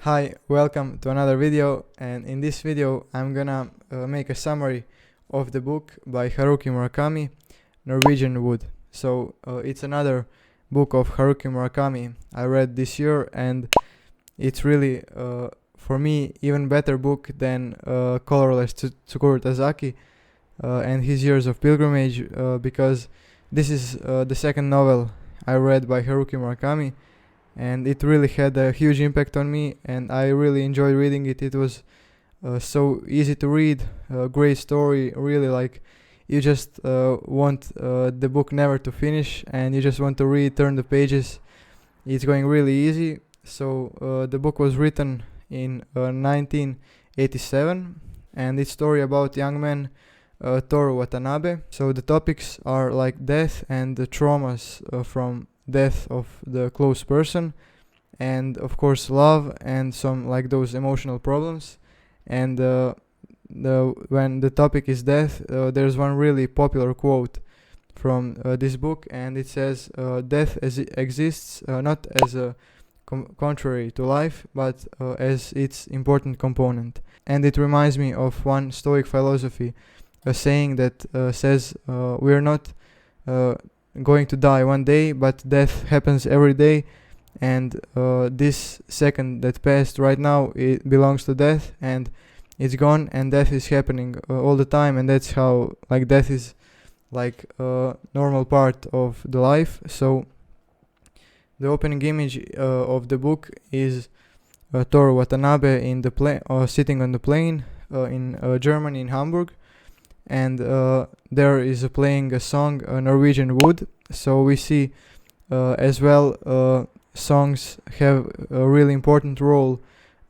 Hi, welcome to another video, and in this video I'm gonna make a summary of the book by Haruki Murakami, Norwegian Wood. It's another book of Haruki Murakami I read this year, and it's really for me even better book than Colorless Tsukuru Tazaki and his Years of Pilgrimage, because this is the second novel I read by Haruki Murakami, and it really had a huge impact on me, and I really enjoyed reading it. It was so easy to read, great story, really, like, you just want the book never to finish, and you just want to read, turn the pages. It's going really easy. The book was written in 1987, and it's story about young man Toru Watanabe. So the topics are like death and the traumas from death of the close person, and of course love and some like those emotional problems. And when the topic is death, there's one really popular quote from this book, and it says, death as it exists not as a contrary to life, but as its important component. And it reminds me of one Stoic philosophy, a saying that says we're not going to die one day, but death happens every day, and this second that passed right now, it belongs to death, and it's gone, and death is happening all the time, and that's how, like, death is like a normal part of the life. So the opening image of the book is Toru Watanabe in the sitting on the plane in Germany, in Hamburg, and there is playing a song, Norwegian Wood. So we see as well songs have a really important role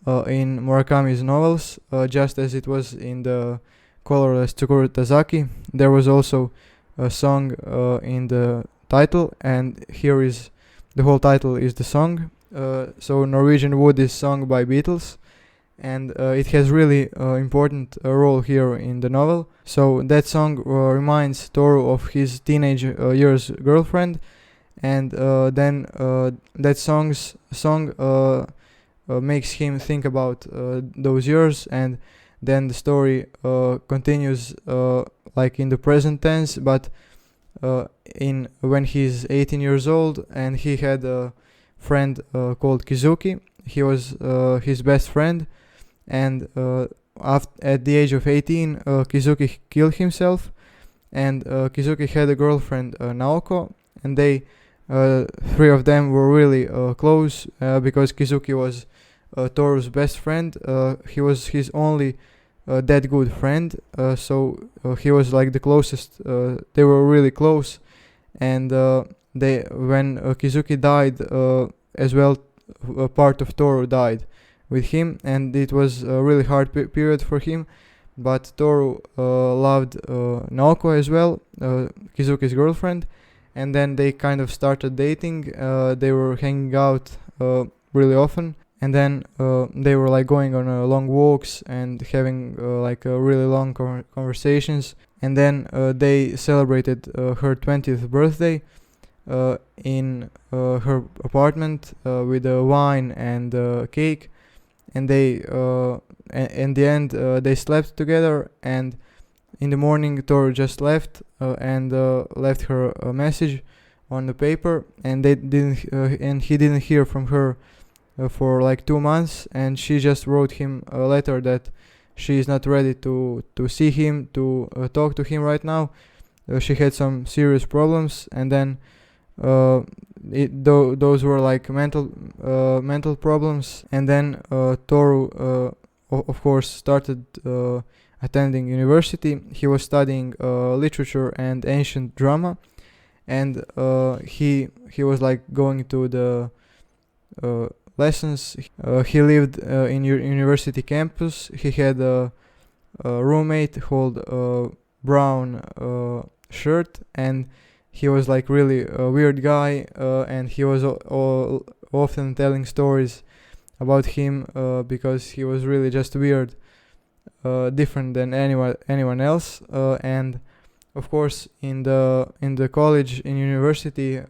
in Murakami's novels, just as it was in the Colorless Tsukuru Tazaki. There was also a song in the title, and here is the whole title is the song. So Norwegian Wood is sung by Beatles, and it has really important role here in the novel. So that song reminds Toru of his teenage years girlfriend, and then that song makes him think about those years, and then the story continues like in the present tense, but in when he's 18 years old, and he had a friend called Kizuki. He was his best friend, and at the age of 18, Kizuki killed himself, and Kizuki had a girlfriend, Naoko, and they three of them were really close, because Kizuki was Toru's best friend. He was his only that good friend, so he was like the closest. They were really close, and when Kizuki died, as well, a part of Toru died with him, and it was a really hard period for him. But Toru loved Naoko as well, Kizuki's girlfriend, and then they kind of started dating. They were hanging out really often, and then they were like going on long walks and having like really long conversations. And then they celebrated her 20th birthday in her apartment with wine and cake. And they in the end they slept together, and in the morning Toru just left and left her a message on the paper, and they didn't and he didn't hear from her for like 2 months, and she just wrote him a letter that she is not ready to see him, to talk to him right now. She had some serious problems, and then those were like mental problems. And then Toru of course started attending university. He was studying literature and ancient drama, and he was like going to the lessons. He lived in university campus. He had a roommate called Brown Shirt, and he was like really a weird guy, and he was often telling stories about him because he was really just weird, different than anyone else. And of course in the college, in university,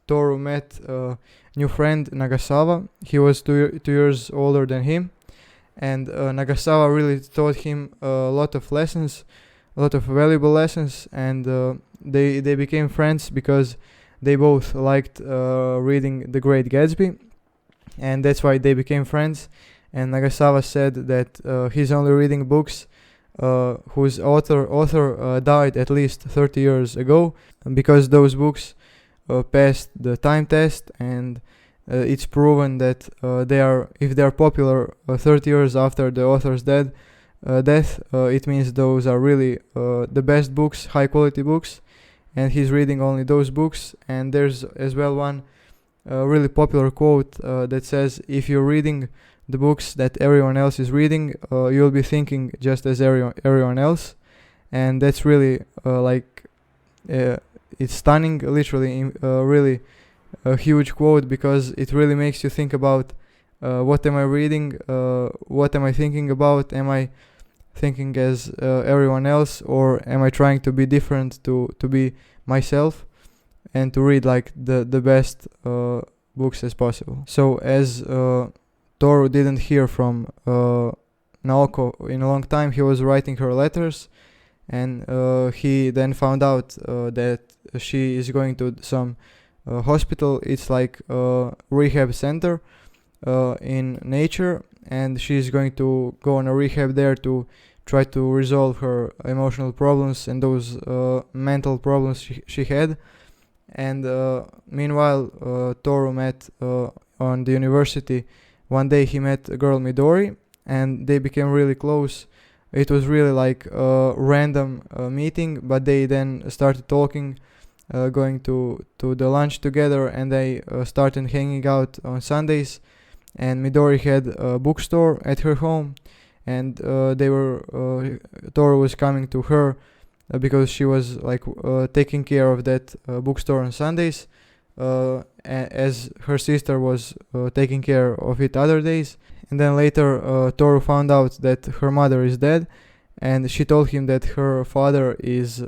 Toru met a new friend, Nagasawa. He was 2 years older than him, and Nagasawa really taught him a lot of lessons, a lot of valuable lessons, and they became friends because they both liked reading The Great Gatsby, and that's why they became friends. And Nagasawa said that he's only reading books whose author died at least 30 years ago, because those books passed the time test, and it's proven that if they are popular 30 years after the author's death, it means those are really the best books, high quality books, and he's reading only those books. And there's as well one really popular quote that says, if you're reading the books that everyone else is reading, you'll be thinking just as everyone else. And that's really it's stunning, literally, really a huge quote, because it really makes you think about what am I reading, what am I thinking about, am I thinking as everyone else, or am I trying to be different, to be myself, and to read like the best books as possible. So as Toru didn't hear from Naoko in a long time, he was writing her letters, and he then found out that she is going to some hospital. It's like a rehab center in nature, and she's going to go on a rehab there to try to resolve her emotional problems and those mental problems she had. And meanwhile, Toru met on the university. One day he met a girl, Midori, and they became really close. It was really like a random meeting, but they then started talking, going to the lunch together, and they started hanging out on Sundays. And Midori had a bookstore at her home, and Toru was coming to her because she was like taking care of that bookstore on Sundays, as her sister was taking care of it other days. And then later Toru found out that her mother is dead, and she told him that her father is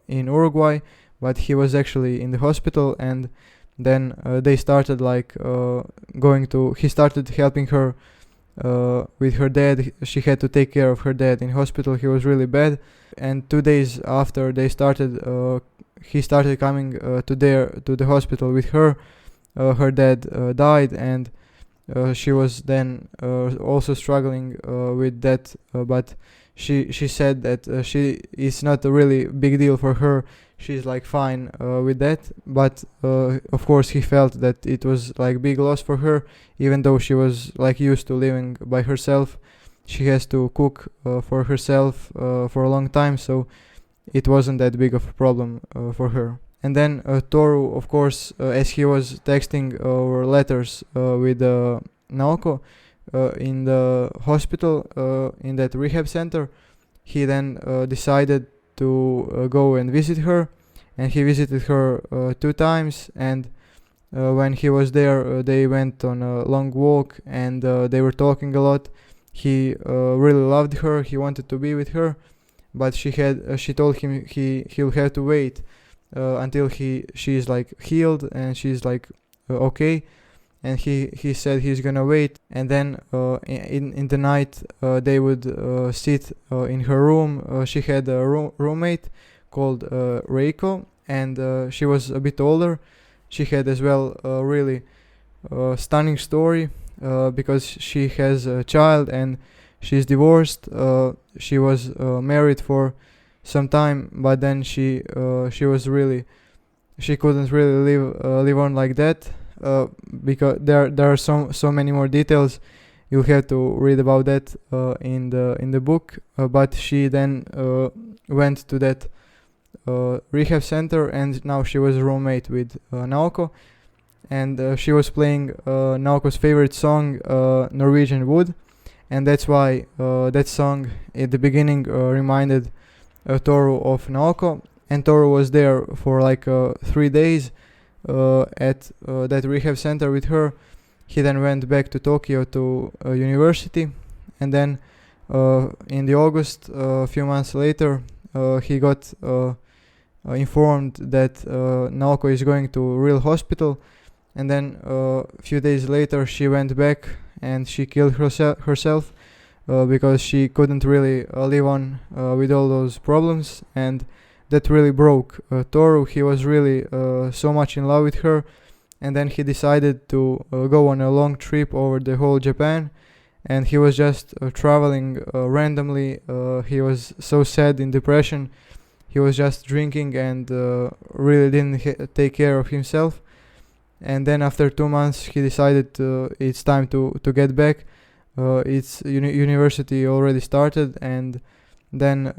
in Uruguay, but he was actually in the hospital. And then they started he started helping her with her dad. She had to take care of her dad in hospital. He was really bad, and 2 days after they started, he started coming to the hospital with her. Her dad died, and she was then also struggling with that, but she said that it's not a really big deal for her. She's like fine with that, but of course he felt that it was like big loss for her, even though she was like used to living by herself. She has to cook for herself for a long time, so it wasn't that big of a problem for her. And then Toru, of course, as he was texting or letters with Naoko in the hospital, in that rehab center, he then decided to go and visit her, and he visited her 2 times. And when he was there, they went on a long walk, and they were talking a lot. He really loved her. He wanted to be with her, but she told him he'll have to wait until she's like healed and she's like okay. And he said he's gonna wait. And then in the night they would sit in her room. She had a roommate called Reiko, and she was a bit older. She had as well a really stunning story because she has a child and she's divorced. She was married for some time, but then she couldn't really live on like that. Because there are so many more details. You'll have to read about that in the book. But she then went to that rehab center, and now she was a roommate with Naoko, and she was playing Naoko's favorite song, Norwegian Wood, and that's why that song at the beginning reminded Toru of Naoko. And Toru was there for like 3 days at that rehab center with her. He then went back to Tokyo to university, and then in the August, a few months later, he got informed that Naoko is going to a real hospital, and then a few days later she went back and she killed herself because she couldn't really live on with all those problems, and that really broke Toru. He was really so much in love with her, and then he decided to go on a long trip over the whole Japan, and he was just traveling randomly. He was so sad, in depression. He was just drinking and really didn't take care of himself. And then after 2 months he decided it's time to get back. Its university already started, and then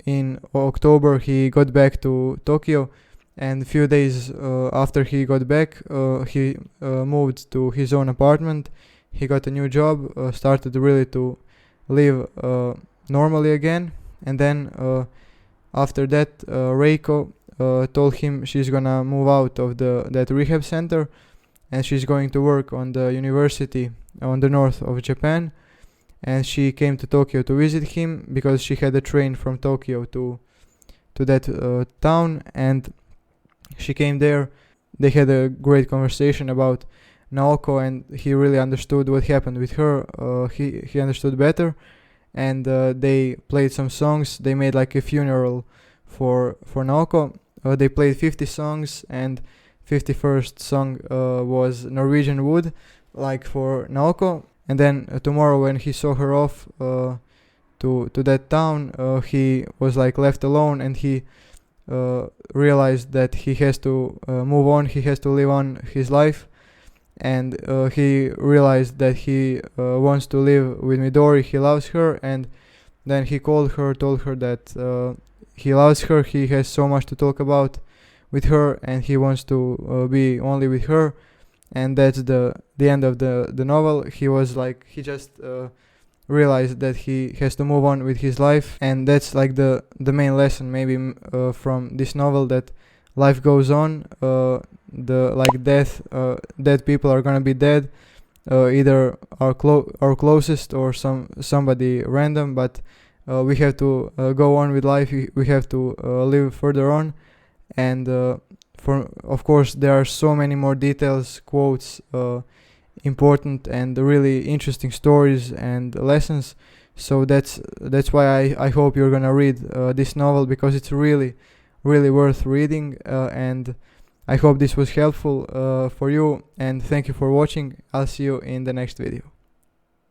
in October he got back to Tokyo, and a few days after he got back he moved to his own apartment. He got a new job, started really to live normally again, and then after that Reiko told him she's gonna move out of that rehab center, and she's going to work on the university on the north of Japan. And she came to Tokyo to visit him because she had a train from Tokyo to that town, and she came there. They had a great conversation about Naoko, and he really understood what happened with her. He understood better, and they played some songs. They made like a funeral for Naoko. They played 50 songs, and 51st song was Norwegian Wood, like for Naoko. And then tomorrow, when he saw her off to that town, he was like left alone, and he realized that he has to move on. He has to live on his life, and he realized that he wants to live with Midori. He loves her, and then he called her, told her that he loves her. He has so much to talk about with her, and he wants to be only with her. And that's the end of the novel. He was like, he just realized that he has to move on with his life, and that's like the main lesson maybe from this novel, that life goes on. Dead people are gonna be dead, either our closest or somebody random, but we have to go on with life. We have to live further on, and of course there are so many more details, quotes, important and really interesting stories and lessons. So that's why I hope you're gonna read this novel, because it's really worth reading, and I hope this was helpful for you, and thank you for watching. I'll see you in the next video.